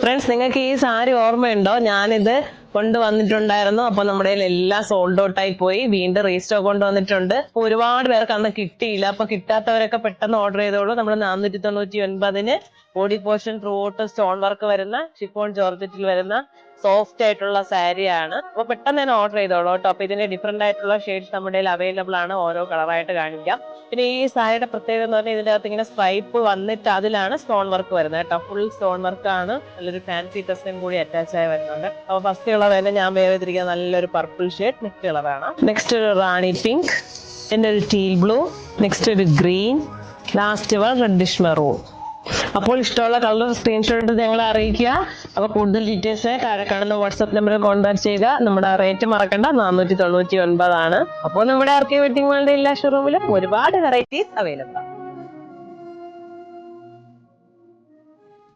Friends, നിങ്ങൾക്ക് ഈ സാരി ഓർമ്മയുണ്ടോ? ഞാനിത് കൊണ്ടുവന്നിട്ടുണ്ടായിരുന്നു. അപ്പൊ നമ്മുടെ എല്ലാം സോൾഡ് ഔട്ട് ആയി പോയി. വീണ്ടും റീസ്റ്റോക്ക് കൊണ്ടുവന്നിട്ടുണ്ട്. ഒരുപാട് പേർക്ക് അന്ന് കിട്ടിയില്ല. അപ്പൊ കിട്ടാത്തവരൊക്കെ പെട്ടെന്ന് ഓർഡർ ചെയ്തോളൂ. നമ്മൾ 499 body portion through out stone work വരുന്ന ഷിഫോൺ ജോർജറ്റിൽ വരുന്ന സോഫ്റ്റ് ആയിട്ടുള്ള സാരിയാണ്. അപ്പൊ പെട്ടെന്ന് തന്നെ ഓർഡർ ചെയ്തോളൂ കേട്ടോ. അപ്പൊ ഇതിന്റെ ഡിഫറെന്റ് ആയിട്ടുള്ള ഷെയ്ഡ്സ് നമ്മുടെ അവൈലബിൾ ആണ്. ഓരോ കളറായിട്ട് കാണിക്കാം. പിന്നെ ഈ സാരിയുടെ പ്രത്യേകത എന്ന് പറഞ്ഞാൽ ഇതിന്റെ അകത്ത് ഇങ്ങനെ സ്പൈപ്പ് വന്നിട്ട് അതിലാണ് സ്റ്റോൺ വർക്ക് വരുന്നത് കേട്ടോ. ഫുൾ സ്റ്റോൺ വർക്ക് ആണ്. നല്ലൊരു ഫാൻസി ടെസ്റ്റും കൂടി അറ്റാച്ച് ആയി വരുന്നുണ്ട്. അപ്പൊ ഫസ്റ്റ് കളർ തന്നെ ഞാൻ വേവതിരിക്കുന്ന നല്ലൊരു പർപ്പിൾ ഷെയ്ഡ് നെക്സ്റ്റ് കളറാണ്. നെക്സ്റ്റ് ഒരു റാണി പിങ്ക്, പിന്നെ ഒരു ടീൽ ബ്ലൂ, നെക്സ്റ്റ് ഒരു green, last one reddish maroon. അപ്പോൾ ഇഷ്ടമുള്ള കളർ സ്ക്രീൻഷോട്ട് ഞങ്ങളെ അറിയിക്കുക. അപ്പൊ കൂടുതൽ ഡീറ്റെയിൽസ് താഴെ കാണുന്ന വാട്സ്ആപ്പ് നമ്പറിൽ കോൺടാക്ട് ചെയ്യുക. നമ്മുടെ റേറ്റ് മറക്കണ്ട, 499 ആണ്. അപ്പോൾ നമ്മുടെ ആർക്കെ വെഡിങ് വേൾഡ് എല്ലാ ഷോറൂമിലും ഒരുപാട് വെറൈറ്റീസ് അവൈലബിൾ ആണ്.